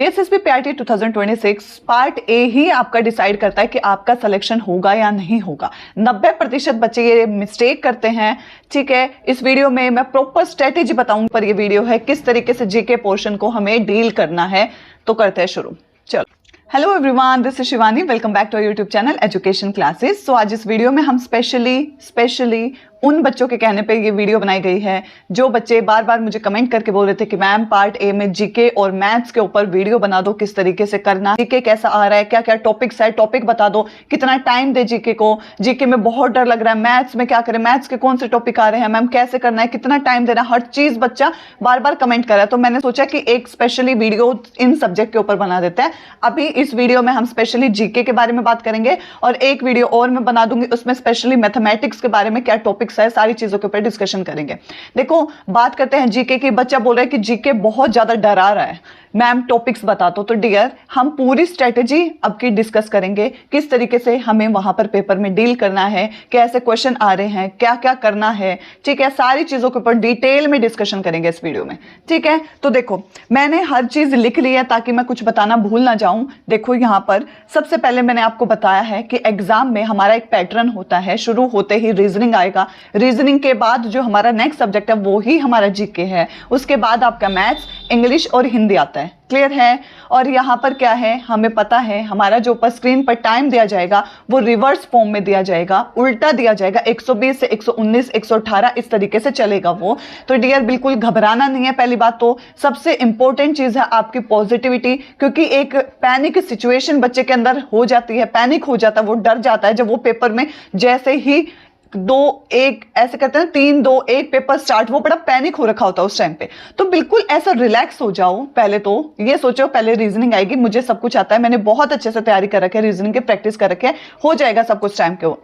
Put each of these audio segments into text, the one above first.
SSB PRT 2026 part A ही आपका decide करता है कि आपका सिलेक्शन होगा या नहीं होगा। 90% बच्चे ये मिस्टेक करते हैं। ठीक है, इस वीडियो में मैं प्रॉपर स्ट्रेटेजी बताऊंगी, पर ये वीडियो है किस तरीके से जीके पोर्शन को हमें डील करना है। तो करते हैं शुरू। चलो, hello everyone, this is Shivani. Welcome back to YouTube channel education classes. So आज इस वीडियो में हम स्पेशली उन बच्चों के कहने पे ये वीडियो बनाई गई है जो बच्चे बार बार मुझे कमेंट करके बोल रहे थे कि मैम पार्ट ए में जीके और मैथ्स के ऊपर वीडियो बना दो, किस तरीके से करना, जीके कैसा आ रहा है, क्या क्या टॉपिक्स है, टॉपिक बता दो, कितना टाइम दे जीके को, जीके में बहुत डर लग रहा है, मैथ्स में क्या करें, मैथ्स के कौन से टॉपिक आ रहे हैं मैम, कैसे करना है, कितना टाइम देना, हर चीज बच्चा बार बार कमेंट कर रहा है। तो मैंने सोचा कि एक स्पेशली वीडियो इन सब्जेक्ट के ऊपर बना देते हैं। अभी इस वीडियो में हम स्पेशली जीके के बारे में बात करेंगे और एक वीडियो और मैं बना दूंगी, उसमें स्पेशली मैथमेटिक्स के बारे में क्या टॉपिक्स है, सारी चीजों के ऊपर डिस्कशन करेंगे। देखो, बात करते हैं जीके की। बच्चा बोल रहा है कि जीके बहुत ज्यादा डरा रहा है, मैम टॉपिक्स बता दो। तो डियर, हम पूरी स्ट्रेटेजी अब की डिस्कस करेंगे, किस तरीके से हमें वहां पर पेपर में डील करना है, कैसे क्वेश्चन आ रहे हैं, क्या क्या करना है। ठीक है, सारी चीजों के ऊपर डिटेल में डिस्कशन करेंगे इस वीडियो में। ठीक है, तो देखो मैंने हर चीज लिख ली है ताकि मैं कुछ बताना भूल ना जाऊं। देखो यहाँ पर सबसे पहले मैंने आपको बताया है कि एग्जाम में हमारा एक पैटर्न होता है, शुरू होते ही रीजनिंग आएगा, रीजनिंग के बाद जो हमारा नेक्स्ट सब्जेक्ट है वो ही हमारा जीके है, उसके बाद आपका मैथ्स, इंग्लिश और हिंदी आता है। क्लियर है? और यहाँ पर क्या है, हमें पता है हमारा जो ऊपर स्क्रीन पर टाइम दिया जाएगा वो रिवर्स फॉर्म में दिया जाएगा, उल्टा दिया जाएगा, 120 से 119 118 इस तरीके से चलेगा वो। तो डियर बिल्कुल घबराना नहीं है। पहली बात तो सबसे इंपॉर्टेंट चीज है आपकी पॉजिटिविटी, क्योंकि एक पैनिक सिचुएशन बच्चे के अंदर हो जाती है, पैनिक हो जाता है, वो डर जाता है जब वो पेपर में जैसे ही 2-1 ऐसे करते हैं, 3-2-1 पेपर स्टार्ट, वो बड़ा पैनिक हो रखा होता है उस टाइम पे। तो बिल्कुल ऐसा रिलैक्स हो जाओ। पहले तो ये सोचो पहले रीजनिंग आएगी, मुझे सब कुछ आता है, मैंने बहुत अच्छे से तैयारी कर रखी है, रीजनिंग की प्रैक्टिस कर रखे है, हो जाएगा सब कुछ टाइम के।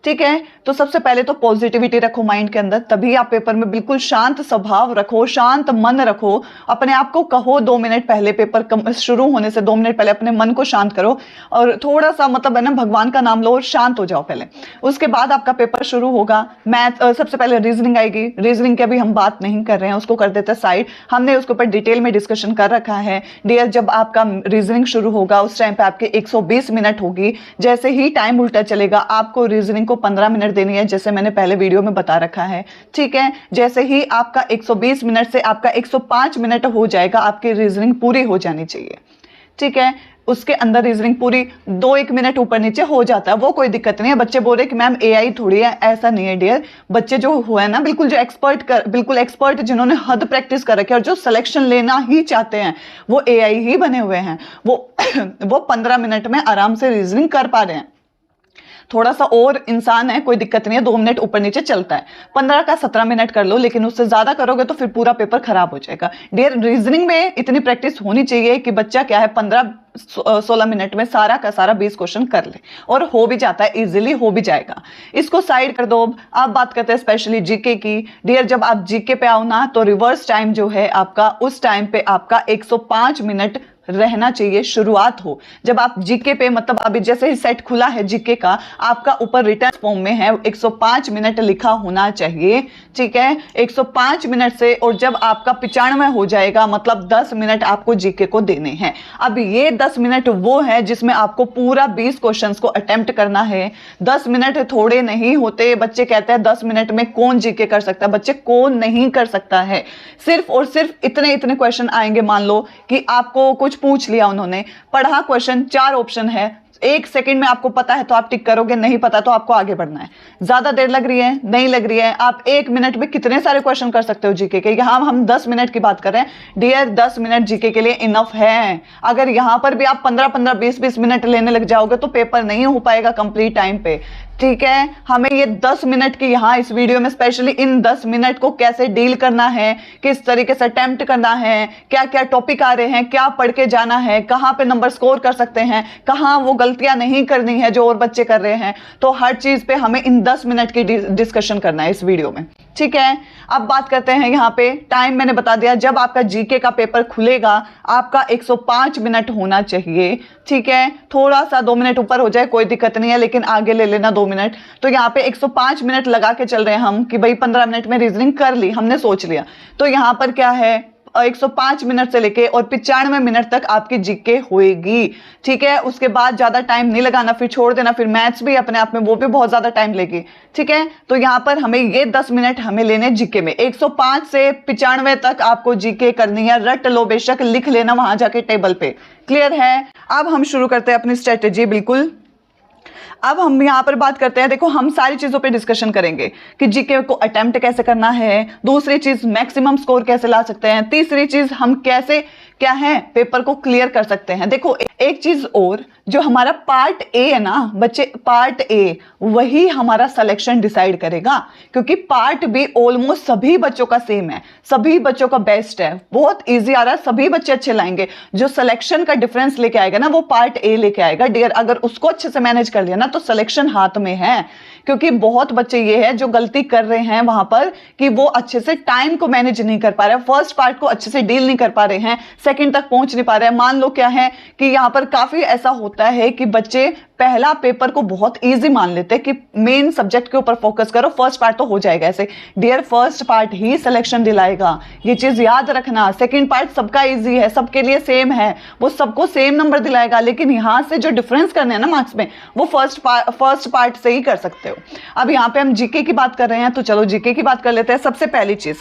ठीक है, तो सबसे पहले तो पॉजिटिविटी रखो माइंड के अंदर, तभी आप पेपर में बिल्कुल शांत स्वभाव रखो, शांत मन रखो। अपने आप को कहो 2 मिनट पहले, पेपर शुरू होने से 2 मिनट पहले अपने मन को शांत करो और थोड़ा सा मतलब है ना भगवान का नाम लो और शांत हो जाओ पहले। उसके बाद आपका पेपर शुरू होगा। मैथ सबसे पहले रीजनिंग आएगी, रीजनिंग की अभी हम बात नहीं कर रहे हैं, उसको कर देते साइड, हमने उसके ऊपर डिटेल में डिस्कशन कर रखा है। डियर, जब आपका रीजनिंग शुरू होगा उस टाइम पे आपके 120 मिनट होगी। जैसे ही टाइम उल्टा चलेगा आपको रीजनिंग को 15 मिनट देनी है, जैसे मैंने पहले वीडियो में बता रखा है। ठीक है, जैसे ही आपका 120 मिनट से आपका 105 मिनट हो जाएगा, आपकी रीजनिंग पूरी हो जानी चाहिए। ठीक है, उसके अंदर रीजनिंग पूरी 2-1 मिनट ऊपर नीचे हो जाता है, वो कोई दिक्कत नहीं है। बच्चे बोल रहे कि मैम एआई थोड़ी है, ऐसा नहीं है डियर। बच्चे जो हुए ना बिल्कुल जो बिल्कुल एक्सपर्ट जिन्होंने हद प्रैक्टिस कर रखी है और जो सिलेक्शन लेना ही चाहते हैं वो एआई ही बने हुए हैं। वो 15 मिनट में आराम से रीजनिंग कर पा रहे हैं। थोड़ा सा और इंसान है, कोई दिक्कत नहीं है, 2 मिनट ऊपर नीचे चलता है। 15 का 17 मिनट कर लो, लेकिन उससे ज्यादा करोगे तो फिर पूरा पेपर खराब हो जाएगा। डियर, रीजनिंग में इतनी प्रैक्टिस होनी चाहिए कि बच्चा क्या है 15-16 मिनट में सारा का सारा 20 क्वेश्चन कर ले, और हो भी जाता है, इजीली हो भी जाएगा। इसको साइड कर दो। आप बात करते हैं स्पेशली जीके की। डियर, जब आप जीके पे आओ ना तो रिवर्स टाइम जो है आपका, उस टाइम पे आपका 105 मिनट रहना चाहिए, शुरुआत हो। जब आप जीके पे मतलब अभी जैसे ही सेट खुला है जीके का, आपका ऊपर रिटर्न फॉर्म में है 105 मिनट लिखा होना चाहिए। ठीक है, 105 मिनट से, और जब आपका 95 हो जाएगा मतलब 10 मिनट आपको जीके को देने हैं। अब ये 10 मिनट वो है जिसमें आपको पूरा 20 क्वेश्चंस को अटेम्प्ट करना है। 10 मिनट थोड़े नहीं होते। बच्चे कहते हैं 10 मिनट में कौन जीके कर सकता है, बच्चे कौन नहीं कर सकता है। सिर्फ और सिर्फ इतने क्वेश्चन आएंगे। मान लो कि आपको कुछ पूछ लिया उन्होंने, पढ़ा क्वेश्चन, 4 ऑप्शन है, 1 सेकंड में आपको पता है तो आप टिक करोगे, नहीं पता तो आपको आगे बढ़ना है। ज्यादा देर लग रही है, नहीं लग रही है, आप 1 मिनट में कितने सारे क्वेश्चन कर सकते हो जीके के। यहां हम 10 मिनट की बात कर रहे हैं डियर, 10 मिनट जीके के लिए इनफ है। अगर यहां पर भी आप 15-15 20-20 मिनट लेने लग जाओगे तो पेपर नहीं हो पाएगा कंप्लीट टाइम पे। ठीक है, हमें ये 10 मिनट की यहाँ इस वीडियो में स्पेशली इन 10 मिनट को कैसे डील करना है, किस तरीके से अटेम्प्ट करना है, क्या क्या टॉपिक आ रहे हैं, क्या पढ़ के जाना है, कहां पे नंबर स्कोर कर सकते हैं, कहां वो गलतियां नहीं करनी है जो और बच्चे कर रहे हैं। तो हर चीज पे हमें इन 10 मिनट की डिस्कशन करना है इस वीडियो में। ठीक है, अब बात करते हैं यहाँ पे टाइम। मैंने बता दिया, जब आपका जीके का पेपर खुलेगा आपका 105 मिनट होना चाहिए। ठीक है, थोड़ा सा 2 मिनट ऊपर हो जाए कोई दिक्कत नहीं है, लेकिन आगे ले लेना 2 मिनट। तो यहाँ पे 105 मिनट लगा के चल रहे हैं हम कि भाई 15 मिनट में रीजनिंग कर ली, हमने सोच लिया। तो यहाँ पर क्या है, 105 मिनट से लेके और 95 मिनट तक आपकी जीके होएगी। ठीक है, उसके बाद ज्यादा टाइम नहीं लगाना, फिर छोड़ देना, फिर मैथ्स भी अपने आप में वो भी बहुत ज्यादा टाइम लेगी। ठीक है, तो यहाँ पर हमें ये 10 मिनट हमें लेने जीके में। 105 से 95 तक आपको जीके करनी है, रट लो बेशक, लिख लेना वहां जाके टेबल पे। क्लियर है? अब हम शुरू करते हैं अपनी स्ट्रेटेजी। बिल्कुल, अब हम यहाँ पर बात करते हैं, देखो हम सारी चीजों पे डिस्कशन करेंगे कि जीके को अटेम्प्ट कैसे करना है, दूसरी चीज मैक्सिमम स्कोर कैसे ला सकते हैं, तीसरी चीज हम कैसे क्या है पेपर को क्लियर कर सकते हैं। देखो एक चीज और, जो हमारा पार्ट ए है ना बच्चे, पार्ट ए वही हमारा सिलेक्शन डिसाइड करेगा, क्योंकि पार्ट बी ऑलमोस्ट सभी बच्चों का सेम है, सभी बच्चों का बेस्ट है, बहुत इजी आ रहा है, सभी बच्चे अच्छे लाएंगे। जो सिलेक्शन का डिफरेंस लेके आएगा ना वो पार्ट ए लेके आएगा डियर। अगर उसको अच्छे से मैनेज कर लिया ना तो सिलेक्शन हाथ में है। क्योंकि बहुत बच्चे ये है जो गलती कर रहे हैं वहां पर कि वो अच्छे से टाइम को मैनेज नहीं कर पा रहे हैं, फर्स्ट पार्ट को अच्छे से डील नहीं कर पा रहे हैं, सेकंड तक पहुंच नहीं पा रहे हैं। मान लो क्या है कि यहां पर काफी ऐसा होता है कि बच्चे पहला पेपर को बहुत इजी मान लेते हैं कि मेन सब्जेक्ट के ऊपर फोकस करो, फर्स्ट पार्ट तो हो जाएगा। ऐसे डियर फर्स्ट पार्ट ही सिलेक्शन दिलाएगा, ये चीज याद रखना। सेकंड पार्ट सबका इजी है, सबके लिए सेम है, वो सबको सेम नंबर दिलाएगा, लेकिन यहां से जो डिफरेंस करने हैं ना मार्क्स में वो फर्स्ट पार्ट से ही कर सकते हो। अब यहाँ पे हम जीके की बात कर रहे हैं तो चलो जीके की बात कर लेते हैं। सबसे पहली चीज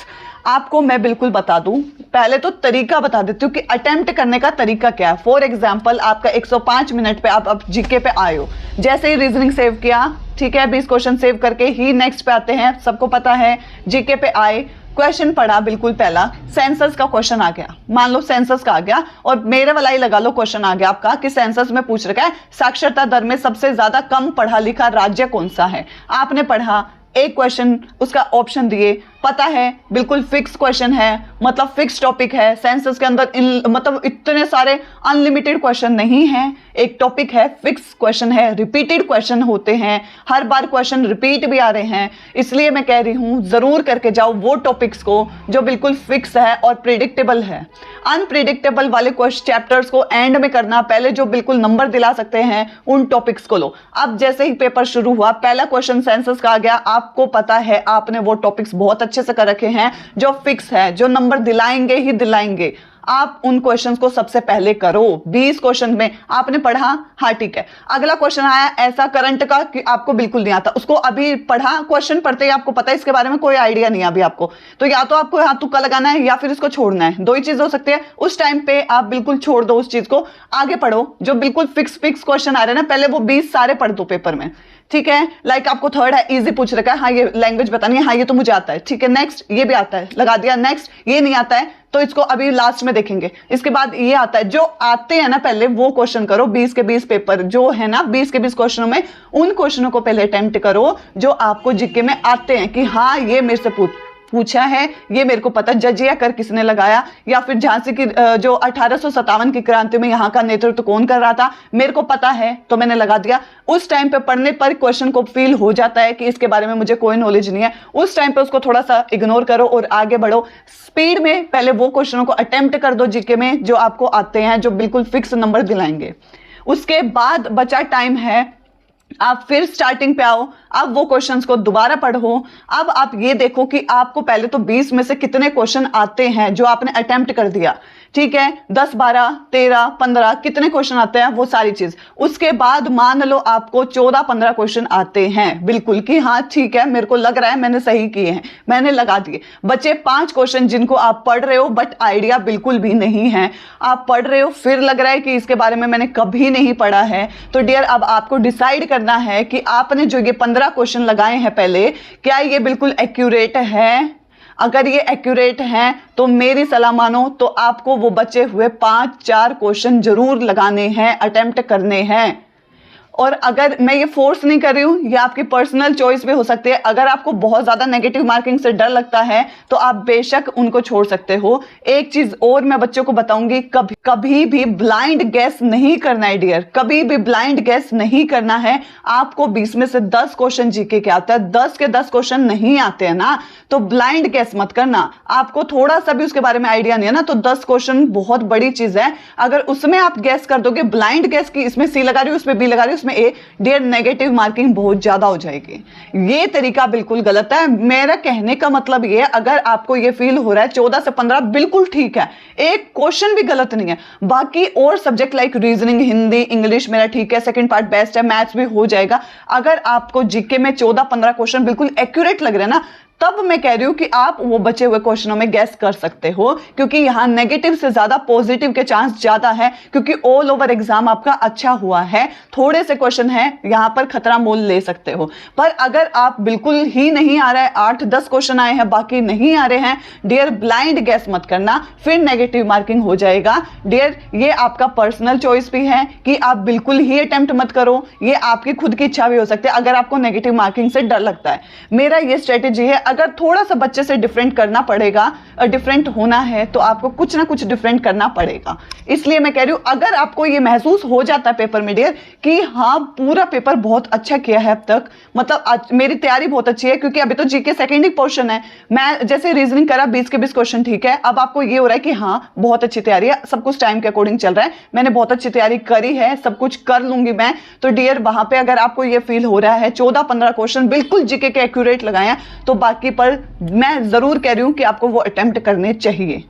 आपको मैं बिल्कुल बता दूं, पहले तो तरीका बता देती हूँ कि अटेम्प्ट करने का तरीका क्या है। फॉर एग्जाम्पल आपका 105 मिनट पे आप जीके पे आए हो, जैसे ही रीजनिंग सेव किया, ठीक है, 20 क्वेश्चन सेव करके ही नेक्स्ट पे आते हैं, सबको पता है। जीके पे आए, क्वेश्चन पढ़ा, बिल्कुल पहला सेंसस का क्वेश्चन आ गया, मान लो सेंसस का आ गया, और मेरे वाला ही लगा लो क्वेश्चन आ गया आपका कि सेंसस में पूछ रखा है साक्षरता दर में सबसे ज्यादा कम पढ़ा लिखा राज्य कौन सा है। आपने पढ़ा, एक क्वेश्चन उसका ऑप्शन दिए, पता है बिल्कुल फिक्स क्वेश्चन है, मतलब फिक्स टॉपिक है। सेंसस के अंदर मतलब इतने सारे अनलिमिटेड क्वेश्चन नहीं है, एक टॉपिक है, फिक्स क्वेश्चन है, रिपीटेड क्वेश्चन होते हैं, हर बार क्वेश्चन रिपीट भी आ रहे हैं। इसलिए मैं कह रही हूं जरूर करके जाओ वो टॉपिक्स को जो बिल्कुल फिक्स है और प्रिडिक्टेबल है। अनप्रिडिक्टेबल वाले चैप्टर्स को एंड में करना, पहले जो बिल्कुल नंबर दिला सकते हैं उन टॉपिक्स को लो। अब जैसे ही पेपर शुरू हुआ, पहला क्वेश्चन सेंसस का आ गया, आपको पता है आपने वो टॉपिक्स बहुत अच्छे से कर रखे हैं जो फिक्स है, जो नंबर दिलाएंगे ही दिलाएंगे। आप उन क्वेश्चंस को सबसे पहले करो। 20 क्वेश्चन में आपने पढ़ा, हाँ ठीक है। अगला क्वेश्चन आया ऐसा करंट का कि आपको बिल्कुल नहीं आता, उसको अभी पढ़ा, क्वेश्चन पढ़ते ही आपको पता है इसके बारे में कोई आइडिया नहीं है अभी आपको, तो या तो आपको यहाँ तुक्का लगाना है या फिर इसको छोड़ना है, दो ही चीज हो सकती है। उस टाइम पे आप बिल्कुल छोड़ दो उस चीज को, आगे पढ़ो जो बिल्कुल फिक्स क्वेश्चन आ रहे हैं ना, पहले वो 20 सारे पढ़ दो पेपर में। ठीक है, लाइक आपको थर्ड है, इजी पूछ रखा है, हाँ ये लैंग्वेज बतानी है, हाँ ये तो मुझे आता है, ठीक है, नेक्स्ट ये भी आता है, लगा दिया, नेक्स्ट ये नहीं आता है तो इसको अभी लास्ट में देखेंगे। इसके बाद ये आता है, जो आते हैं ना पहले वो क्वेश्चन करो। 20 के 20 पेपर जो है ना, 20 के 20 क्वेश्चनों में उन क्वेश्चनों को पहले अटेम्प्ट करो जो आपको जीके में आते हैं कि हाँ ये मेरे से पूछा है, ये मेरे को पता, जजिया कर किसने लगाया, या फिर झांसी की जो 1857 की क्रांति में यहाँ का नेतृत्व कौन कर रहा था, मेरे को पता है तो मैंने लगा दिया। उस टाइम पे पढ़ने पर क्वेश्चन को फील हो जाता है कि इसके बारे में मुझे कोई नॉलेज नहीं है, उस टाइम पे उसको थोड़ा सा इग्नोर करो और आगे बढ़ो। स्पीड में पहले वो क्वेश्चनों को अटेम्प्ट कर दो जीके में जो आपको आते हैं, जो बिल्कुल फिक्स नंबर दिलाएंगे। उसके बाद बचा टाइम है, आप फिर स्टार्टिंग पे आओ, अब वो क्वेश्चंस को दोबारा पढ़ो। अब आप ये देखो कि आपको पहले तो 20 में से कितने क्वेश्चन आते हैं जो आपने अटेम्प्ट कर दिया, ठीक है, 10, 12, 13, 15 कितने क्वेश्चन आते हैं वो सारी चीज। उसके बाद मान लो आपको 14, 15 क्वेश्चन आते हैं बिल्कुल कि हाँ ठीक है मेरे को लग रहा है मैंने सही किए हैं, मैंने लगा दिए। बचे 5 क्वेश्चन जिनको आप पढ़ रहे हो बट आइडिया बिल्कुल भी नहीं है, आप पढ़ रहे हो फिर लग रहा है कि इसके बारे में मैंने कभी नहीं पढ़ा है। तो डियर अब आपको डिसाइड करना है कि आपने जो ये 15 क्वेश्चन लगाए हैं पहले, क्या ये बिल्कुल एक्यूरेट है। अगर ये एक्यूरेट हैं तो मेरी सलाह मानो तो आपको वो बचे हुए 5-4 क्वेश्चन जरूर लगाने हैं, अटेम्प्ट करने हैं। और अगर मैं ये फोर्स नहीं कर रही हूं, ये आपकी पर्सनल चॉइस भी हो सकती है। अगर आपको बहुत ज्यादा नेगेटिव मार्किंग से डर लगता है तो आप बेशक उनको छोड़ सकते हो। एक चीज और मैं बच्चों को बताऊंगी, कभी भी ब्लाइंड गैस नहीं करना है डियर, कभी भी ब्लाइंड गैस नहीं करना है। आपको 20 में से 10 क्वेश्चन जीके के आता है, 10 के 10 क्वेश्चन नहीं आते हैं ना, तो ब्लाइंड गैस मत करना। आपको थोड़ा सा भी उसके बारे में आइडिया नहीं है ना, तो 10 क्वेश्चन बहुत बड़ी चीज है। अगर उसमें आप गैस कर दोगे, ब्लाइंड गैस की, इसमें सी लगा रही हूं, इसमें बी लगा रही हूं, में ए, डियर नेगेटिव मार्किंग बहुत ज्यादा हो जाएगी। ये तरीका बिल्कुल गलत है। मेरा कहने का मतलब ये, अगर आपको ये फील हो रहा है 14 से 15 बिल्कुल ठीक है, एक क्वेश्चन भी गलत नहीं है, बाकी और subject like reasoning, Hindi, English मेरा ठीक है, सेकंड पार्ट बेस्ट है, मैथ्स भी हो जाएगा। अगर आपको जीके में 14-15 क्वेश्चन बिल्कुल एक्यूरेट लग रहे हैं ना, तब मैं कह रही हूं कि आप वो बचे हुए क्वेश्चनों में गैस कर सकते हो, क्योंकि यहां नेगेटिव से ज्यादा पॉजिटिव के चांस ज्यादा है, क्योंकि ऑल ओवर एग्जाम आपका अच्छा हुआ है। थोड़े से क्वेश्चन है यहां पर खतरा मोल ले सकते हो। पर अगर आप बिल्कुल ही नहीं आ रहा है, 8-10 क्वेश्चन आए हैं बाकी नहीं आ रहे हैं, डियर ब्लाइंड गैस मत करना, फिर नेगेटिव मार्किंग हो जाएगा। डियर ये आपका पर्सनल चॉइस भी है कि आप बिल्कुल ही अटेम्प्ट मत करो, ये आपकी खुद की इच्छा भी हो सकती है अगर आपको नेगेटिव मार्किंग से डर लगता है। मेरा ये स्ट्रेटेजी है, अगर थोड़ा सा बच्चे से डिफरेंट करना पड़ेगा और डिफरेंट होना है तो आपको कुछ ना कुछ डिफरेंट करना पड़ेगा। इसलिए मैं कह रही हूं, अगर आपको ये महसूस हो जाता है पेपर में डियर कि हाँ पूरा पेपर बहुत अच्छा किया है अब तक, मतलब मेरी तैयारी बहुत अच्छी है, क्योंकि अभी तो जीके सेकेंड ही पोर्शन है, मैं जैसे रीजनिंग करा 20 के 20 क्वेश्चन ठीक है, अब आपको ये हो रहा है कि हाँ बहुत अच्छी तैयारी है, सब कुछ टाइम के अकॉर्डिंग चल रहा है, मैंने बहुत अच्छी तैयारी करी है, सब कुछ कर लूंगी मैं, तो डियर वहां पे अगर आपको ये फील हो रहा है 14-15 क्वेश्चन बिल्कुल जीके के एक्यूरेट लगाए हैं, तो बाकी पर मैं जरूर कह रही हूं कि आपको वो अटेम्प्ट करने चाहिए।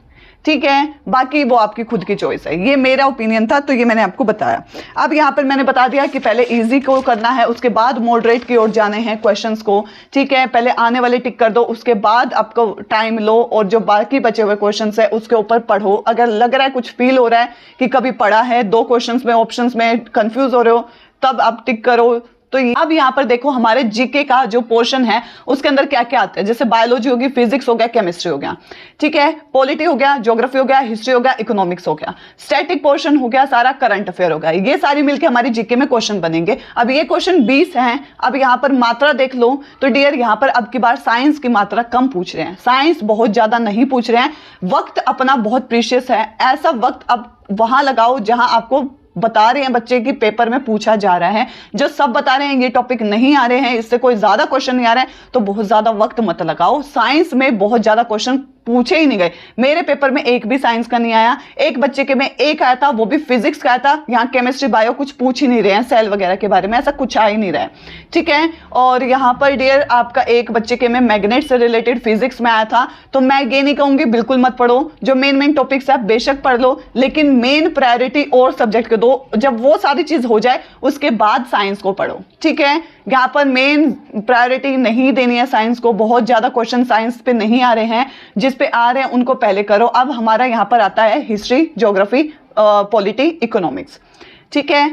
ठीक है, बाकी वो आपकी खुद की चॉइस है। ये मेरा ओपिनियन था, तो ये मैंने आपको बताया। अब यहाँ पर मैंने बता दिया कि पहले इजी को करना है, उसके बाद मॉडरेट की ओर जाने हैं क्वेश्चंस को। ठीक है, पहले आने वाले टिक कर दो, उसके बाद आपको टाइम लो और जो बाकी बचे हुए क्वेश्चंस है उसके ऊपर पढ़ो। अगर लग रहा है, कुछ फील हो रहा है कि कभी पढ़ा है, 2 क्वेश्चंस में ऑप्शंस में कंफ्यूज हो रहे हो, तब आप टिक करो। तो अब यहाँ पर देखो हमारे जीके का जो पोर्शन है उसके अंदर क्या क्या आता है, जैसे बायोलॉजी होगी, फिजिक्स हो गया, केमिस्ट्री हो गया, ठीक है, पॉलिटी हो गया, ज्योग्राफी हो गया, हिस्ट्री हो गया, इकोनॉमिक्स हो गया, स्टैटिक पोर्शन हो गया, सारा करंट अफेयर हो गया। ये सारी मिलकर हमारी जीके में क्वेश्चन बनेंगे। अब ये क्वेश्चन 20 हैं। अब यहाँ पर मात्रा देख लो, तो डियर यहाँ पर अब की बार साइंस की मात्रा कम पूछ रहे हैं, साइंस बहुत ज्यादा नहीं पूछ रहे हैं। वक्त अपना बहुत प्रीशियस है, ऐसा वक्त अब वहां लगाओ जहां आपको बता रहे हैं बच्चे की पेपर में पूछा जा रहा है। जो सब बता रहे हैं ये टॉपिक नहीं आ रहे हैं, इससे कोई ज्यादा क्वेश्चन नहीं आ रहा है, तो बहुत ज्यादा वक्त मत लगाओ। साइंस में बहुत ज्यादा क्वेश्चन पूछे ही नहीं गए। मेरे पेपर में एक भी साइंस का नहीं आया, एक बच्चे के में एक आया था, वो भी फिजिक्स का आया था। यहाँ केमिस्ट्री बायो कुछ पूछ ही नहीं रहे हैं, सेल वगैरह के बारे में ऐसा कुछ आ ही नहीं रहा है। ठीक है, और यहाँ पर डियर आपका एक बच्चे के में मैग्नेट से रिलेटेड फिजिक्स में आया था। तो मैं ये नहीं कहूंगी बिल्कुल मत पढ़ो, जो मेन टॉपिक्स है बेशक पढ़ लो, लेकिन मेन प्रायोरिटी और सब्जेक्ट को दो। जब वो सारी चीज हो जाए उसके बाद साइंस को पढ़ो। ठीक है, यहाँ पर मेन प्रायोरिटी नहीं देनी है साइंस को, बहुत ज्यादा क्वेश्चन साइंस पे नहीं आ रहे हैं, जिस पे आ रहे हैं उनको पहले करो। अब हमारा यहाँ पर आता है हिस्ट्री, ज्योग्राफी, पॉलिटी, इकोनॉमिक्स। ठीक है,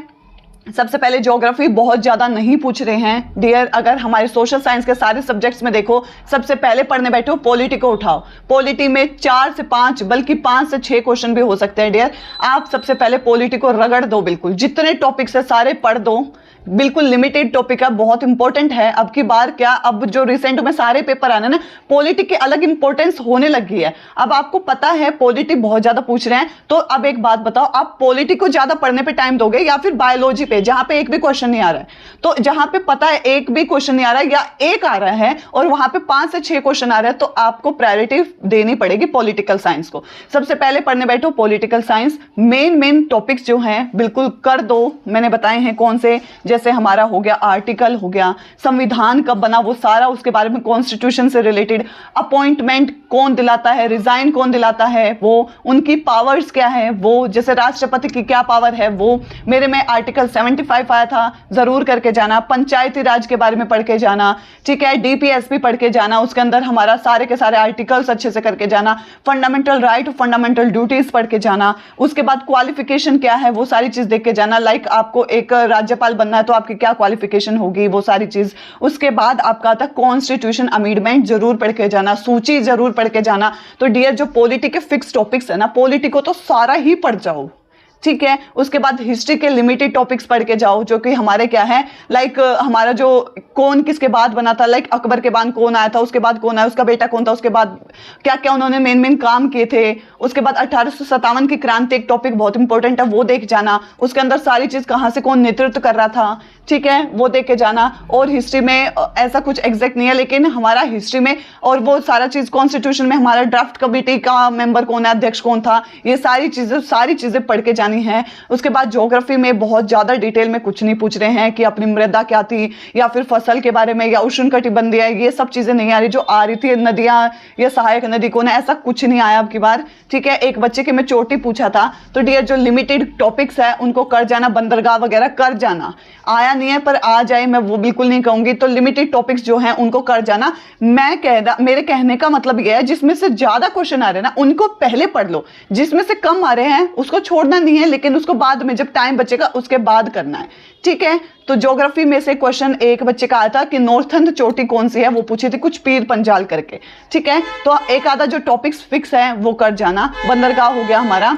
सबसे पहले ज्योग्राफी बहुत ज्यादा नहीं पूछ रहे हैं डियर। अगर हमारे सोशल साइंस के सारे सब्जेक्ट्स में देखो, सबसे पहले पढ़ने बैठो पॉलिटी को उठाओ। पॉलिटी में 4 से 5 बल्कि 5 से 6 क्वेश्चन भी हो सकते हैं डियर। आप सबसे पहले पॉलिटी को रगड़ दो, बिल्कुल जितने टॉपिक्स है सारे पढ़ दो। बिल्कुल लिमिटेड टॉपिक है, बहुत इंपॉर्टेंट है। अब की बार क्या, अब जो रिसेंट में सारे पेपर आने ना, पॉलिटी की अलग इंपॉर्टेंस होने लगी है। अब आपको पता है पॉलिटी बहुत ज्यादा पूछ रहे हैं, तो अब एक बात बताओ, आप पॉलिटी को ज्यादा पढ़ने पे टाइम दोगे या फिर बायोलॉजी पे, जहां पे एक भी क्वेश्चन नहीं आ रहा है? तो जहां पे पता है एक भी क्वेश्चन नहीं आ रहा है या एक आ रहा है और वहां पे 5 से 6 क्वेश्चन आ रहे हैं, तो आपको प्रायोरिटी देनी पड़ेगी पॉलिटिकल साइंस को। सबसे पहले पढ़ने बैठो पॉलिटिकल साइंस, मेन टॉपिक्स जो हैं बिल्कुल कर दो। मैंने बताए हैं कौन से, जैसे हमारा हो गया आर्टिकल, हो गया संविधान कब बना वो सारा, उसके बारे में कॉन्स्टिट्यूशन से रिलेटेड, अपॉइंटमेंट कौन दिलाता है, रिजाइन कौन दिलाता है, वो उनकी पावर्स क्या है, वो जैसे राष्ट्रपति की क्या पावर है, वो मेरे में आर्टिकल 75 आया था, जरूर करके जाना। पंचायती राज के बारे में पढ़ के जाना। ठीक है, डीपीएसपी पढ़ के जाना, उसके अंदर हमारा सारे के सारे आर्टिकल्स अच्छे से करके जाना। फंडामेंटल राइट, फंडामेंटल ड्यूटीज पढ़ के जाना। उसके बाद क्वालिफिकेशन क्या है वो सारी चीज देख के जाना। लाइक आपको एक राज्यपाल बनना है तो आपकी क्या क्वालिफिकेशन होगी, वो सारी चीज। उसके बाद आपका आता कॉन्स्टिट्यूशन अमेंडमेंट, जरूर पढ़ के जाना। सूची जरूर पढ़ के जाना। तो डियर जो पॉलिटी के फिक्स टॉपिक्स है ना, पॉलिटी को तो सारा ही पढ़ जाओ। ठीक है, उसके बाद हिस्ट्री के लिमिटेड टॉपिक्स पढ़ के जाओ, जो कि हमारे क्या है, लाइक हमारा जो कौन किसके बाद बना था, लाइक अकबर के बाद कौन आया था, उसके बाद कौन आया, उसका बेटा कौन था, उसके बाद क्या क्या उन्होंने मेन काम किए थे। उसके बाद 1857 की क्रांति, एक टॉपिक बहुत इंपॉर्टेंट है, वो देख जाना। उसके अंदर सारी चीज कहाँ से कौन नेतृत्व कर रहा था, ठीक है, वो देख के जाना। और हिस्ट्री में ऐसा कुछ एग्जैक्ट नहीं है, लेकिन हमारा हिस्ट्री में और वो सारा चीज, कॉन्स्टिट्यूशन में हमारा ड्राफ्ट कमेटी का मेंबर कौन है, अध्यक्ष कौन था, ये सारी चीजें पढ़ के जाना। जानी है। उसके बाद ज्योग्राफी में बहुत ज़्यादा डिटेल में कुछ नहीं पूछ रहे हैं कि अपनी मृदा क्या थी या फिर फसल के बारे में या उष्णकटिबंधीय, ये सब चीज़ें नहीं आ रही। जो आ रही थी नदियाँ या सहायक नदी कौन है, ऐसा कुछ नहीं आया अब की बार। ठीक है, एक बच्चे के मैं चोटी पूछा था, तो डियर जो लिमिटेड टॉपिक्स है उनको कर जाना, बंदरगाह वगैरह कर जाना। आया नहीं है पर आ जाए, मैं वो बिल्कुल नहीं कहूँगी। तो लिमिटेड टॉपिक्स जो हैं उनको कर जाना। मेरे कहने का मतलब यह है जिसमें से ज़्यादा क्वेश्चन आ रहे हैं ना उनको पहले पढ़ लो, जिसमें से कम आ रहे हैं उसको छोड़ना नहीं है, लेकिन उसको बाद में जब टाइम बचेगा उसके बाद करना है। ठीक है, तो ज्योग्राफी में से क्वेश्चन एक बच्चे का आया था कि नॉर्थर्न चोटी कौन सी है, वो पूछी थी कुछ पीर पंजाल करके। ठीक है, तो एक आधा जो टॉपिक्स फिक्स है वो कर जाना। बंदरगाह हो गया हमारा,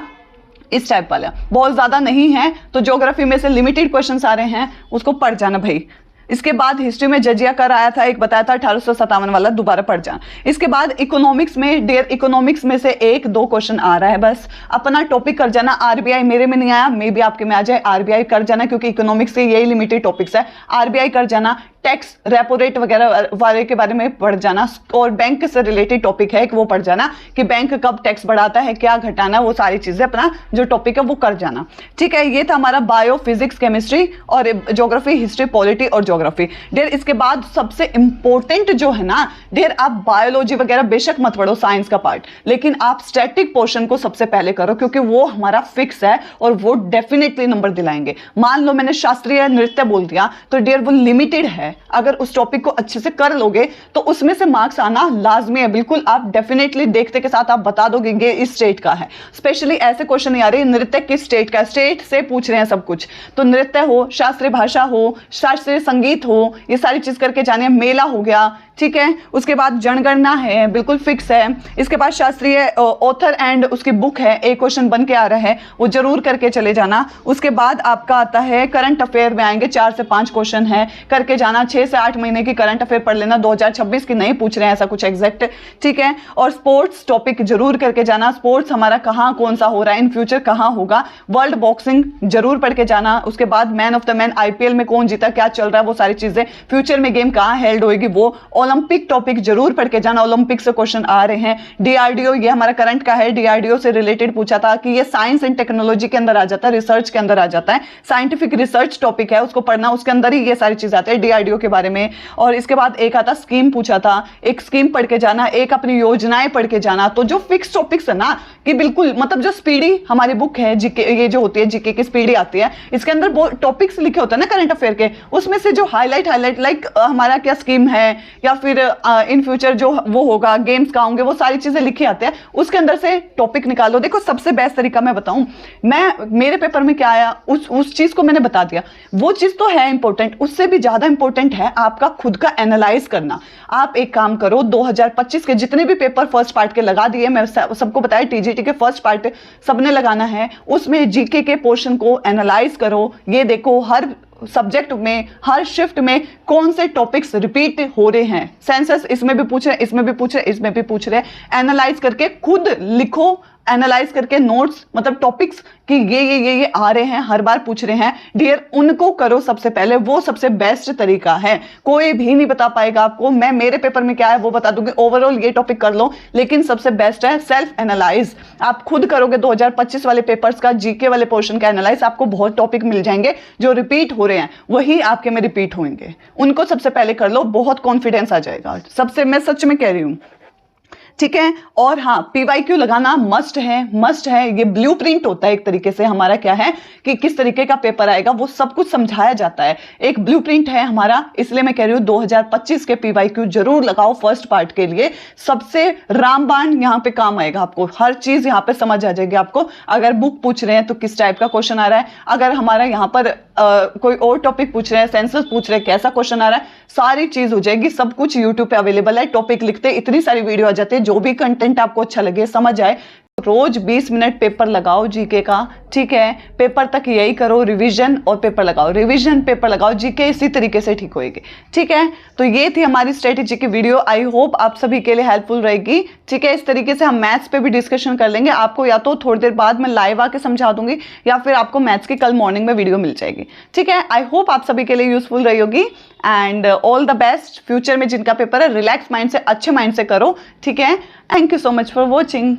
इस टाइप वाला बहुत ज्यादा नहीं है, तो ज्योग्राफी में से लिमिटेड क्वेश्चंस आ रहे हैं, उसको पढ़ जाना भाई। इसके बाद हिस्ट्री में जजिया कर आया था, एक बताया था 1857 वाला, दोबारा पढ़ जाना। इसके बाद इकोनॉमिक्स में, डियर इकोनॉमिक्स में से एक दो क्वेश्चन आ रहा है, बस अपना टॉपिक कर जाना। आरबीआई मेरे में नहीं आया, मे भी आपके में आ जाए, आरबीआई कर जाना क्योंकि इकोनॉमिक्स से यही लिमिटेड टॉपिक्स है। आरबीआई कर जाना, टैक्स रेपो रेट वगैरह वाले के बारे में पढ़ जाना, और बैंक से रिलेटेड टॉपिक है कि वो पढ़ जाना कि बैंक कब टैक्स बढ़ाता है, क्या घटाना, वो सारी चीजें अपना जो टॉपिक है वो कर जाना। ठीक है, ये था हमारा बायो, फिजिक्स, केमिस्ट्री और ज्योग्राफी, हिस्ट्री, पॉलिटी और ज्योग्राफी। डियर इसके बाद सबसे इंपॉर्टेंट जो है ना डियर, आप बायोलॉजी वगैरह बेशक मत पढ़ो, साइंस का पार्ट, लेकिन आप स्टैटिक पोर्शन को सबसे पहले करो क्योंकि वो हमारा फिक्स है और वो डेफिनेटली नंबर दिलाएंगे। मान लो मैंने शास्त्रीय नृत्य बोल दिया तो डियर वो लिमिटेड है, अगर उस टॉपिक को अच्छे से कर लोगे तो उसमें से मार्क्स आना लाजमी है, बिल्कुल आप डेफिनेटली देखते के साथ आप बता दोगे ये इस स्टेट का है। स्पेशली ऐसे क्वेश्चन नहीं आ रहे नृत्य किस स्टेट का, स्टेट से पूछ रहे हैं सब कुछ, तो नृत्य हो, शास्त्रीय भाषा हो, शास्त्रीय संगीत हो, ये सारी चीज करके जाने। मेला हो गया, ठीक है, उसके बाद जनगणना है, बिल्कुल फिक्स है। इसके बाद शास्त्रीय ऑथर एंड उसकी बुक है, एक क्वेश्चन बन के आ रहा है, वो जरूर करके चले जाना। उसके बाद आपका आता है करंट अफेयर में आएंगे, 4 से 5 क्वेश्चन है, करके जाना। 6 से 8 महीने की करंट अफेयर पढ़ लेना, 2026 की नहीं पूछ रहे हैं ऐसा कुछ एग्जैक्ट। ठीक है, और स्पोर्ट्स टॉपिक जरूर करके जाना, स्पोर्ट्स हमारा कहाँ कौन सा हो रहा है, इन फ्यूचर कहाँ होगा। वर्ल्ड बॉक्सिंग जरूर पढ़ के जाना। उसके बाद man of the man, IPL में कौन जीता, क्या चल रहा है, वो सारी चीजें, फ्यूचर में गेम कहाँ हेल्ड होगी वो। ओलंपिक टॉपिक जरूर पढ़ के जाना, ओलंपिक से क्वेश्चन आ रहे हैं। डीआरडीओ, ये हमारा करंट का है, डीआरडीओ से रिलेटेड पूछा था कि ये साइंस एंड टेक्नोलॉजी के अंदर आ जाता है, रिसर्च के अंदर आ जाता है, साइंटिफिक रिसर्च टॉपिक है, उसको पढ़ना, उसके अंदर ही ये सारी चीज आती है डीआरडीओ के बारे में। और इसके बाद एक आता स्कीम पूछा था, एक स्कीम पढ़ के जाना, एक अपनी योजनाएं पढ़ के जाना। तो जो फिक्स टॉपिक्स है ना कि बिल्कुल मतलब जो स्पीडी हमारी बुक है जीके, ये जो होती है जीके की स्पीडी आती है, इसके अंदर वो टॉपिक्स लिखे होते हैं ना करंट अफेयर के, उसमें से जो हाईलाइट लाइक हमारा क्या स्कीम है या फिर इन फ्यूचर जो वो होगा, गेम्स का होंगे, वो सारी चीजें लिखी आते हैं, उसके अंदर से टॉपिक निकालो। देखो सबसे बेस्ट तरीका मैं बताऊं, मेरे पेपर में क्या आया उस चीज को मैंने बता दिया। वो चीज तो है इंपॉर्टेंट, उससे भी ज्यादा इंपॉर्टेंट है आपका खुद का एनालाइज करना। आप एक काम करो, 2025 के जितने भी पेपर फर्स्ट पार्ट के लगा दिए, मैं सबको बताया टीजीटी के फर्स्ट पार्ट सबने लगाना है, उसमें जीके के पोर्शन को एनालाइज करो। ये देखो हर सब्जेक्ट में, हर शिफ्ट में कौन से टॉपिक्स रिपीट हो रहे हैं, सेंसस इसमें भी पूछ रहे हैं, इसमें भी पूछ रहे हैं, इसमें भी पूछ रहे हैं। एनालाइज करके खुद लिखो, एनालाइज करके नोट्स, मतलब टॉपिक्स कि ये आ रहे हैं, हर बार पूछ रहे हैं डियर, उनको करो सबसे पहले, वो सबसे बेस्ट तरीका है। कोई भी नहीं बता पाएगा आपको, मैं मेरे पेपर में क्या है वो बता दूंगी, ओवरऑल ये टॉपिक कर लो, लेकिन सबसे बेस्ट है सेल्फ एनालाइज। आप खुद करोगे 2025 वाले पेपर्स का जीके वाले पोर्शन का एनालाइज, आपको बहुत टॉपिक मिल जाएंगे जो रिपीट हो रहे हैं, वही आपके में रिपीट होंगे, उनको सबसे पहले कर लो, बहुत कॉन्फिडेंस आ जाएगा सबसे, मैं सच में कह रही हूं। ठीक है, और हाँ पीवाईक्यू लगाना मस्ट है। ये ब्लूप्रिंट होता है एक तरीके से, हमारा क्या है कि किस तरीके का पेपर आएगा वो सब कुछ समझाया जाता है, एक ब्लूप्रिंट है हमारा, इसलिए मैं कह रही हूँ 2025 के पीवाईक्यू जरूर लगाओ फर्स्ट पार्ट के लिए। सबसे रामबाण यहाँ पे काम आएगा, आपको हर चीज यहाँ पे समझ आ जाएगी आपको। अगर बुक पूछ रहे हैं तो किस टाइप का क्वेश्चन आ रहा है, अगर हमारा यहाँ पर कोई और टॉपिक पूछ रहे हैं, सेंसस पूछ रहे हैं, कैसा क्वेश्चन आ रहा है, सारी चीज हो जाएगी। सब कुछ यूट्यूब पे अवेलेबल है, टॉपिक लिखते इतनी सारी वीडियो आ जाती है, जो भी कंटेंट आपको अच्छा लगे, समझ आए, रोज 20 मिनट पेपर लगाओ जीके का। ठीक है, पेपर तक यही करो, रिवीजन और पेपर लगाओ, रिवीजन पेपर लगाओ, जीके इसी तरीके से ठीक होएगी। ठीक है, तो ये थी हमारी स्ट्रेटेजी की वीडियो, आई होप आप सभी के लिए हेल्पफुल रहेगी। ठीक है, इस तरीके से हम मैथ्स पे भी डिस्कशन कर लेंगे, आपको या तो थोड़ी देर बाद मैं लाइव आके समझा दूंगी या फिर आपको मैथ्स की कल मॉर्निंग में वीडियो मिल जाएगी। ठीक है, आई होप आप सभी के लिए यूजफुल रही होगी and all the best. Future में जिनका पेपर है रिलैक्स माइंड से, अच्छे माइंड से करो। ठीक है, thank you so much for watching.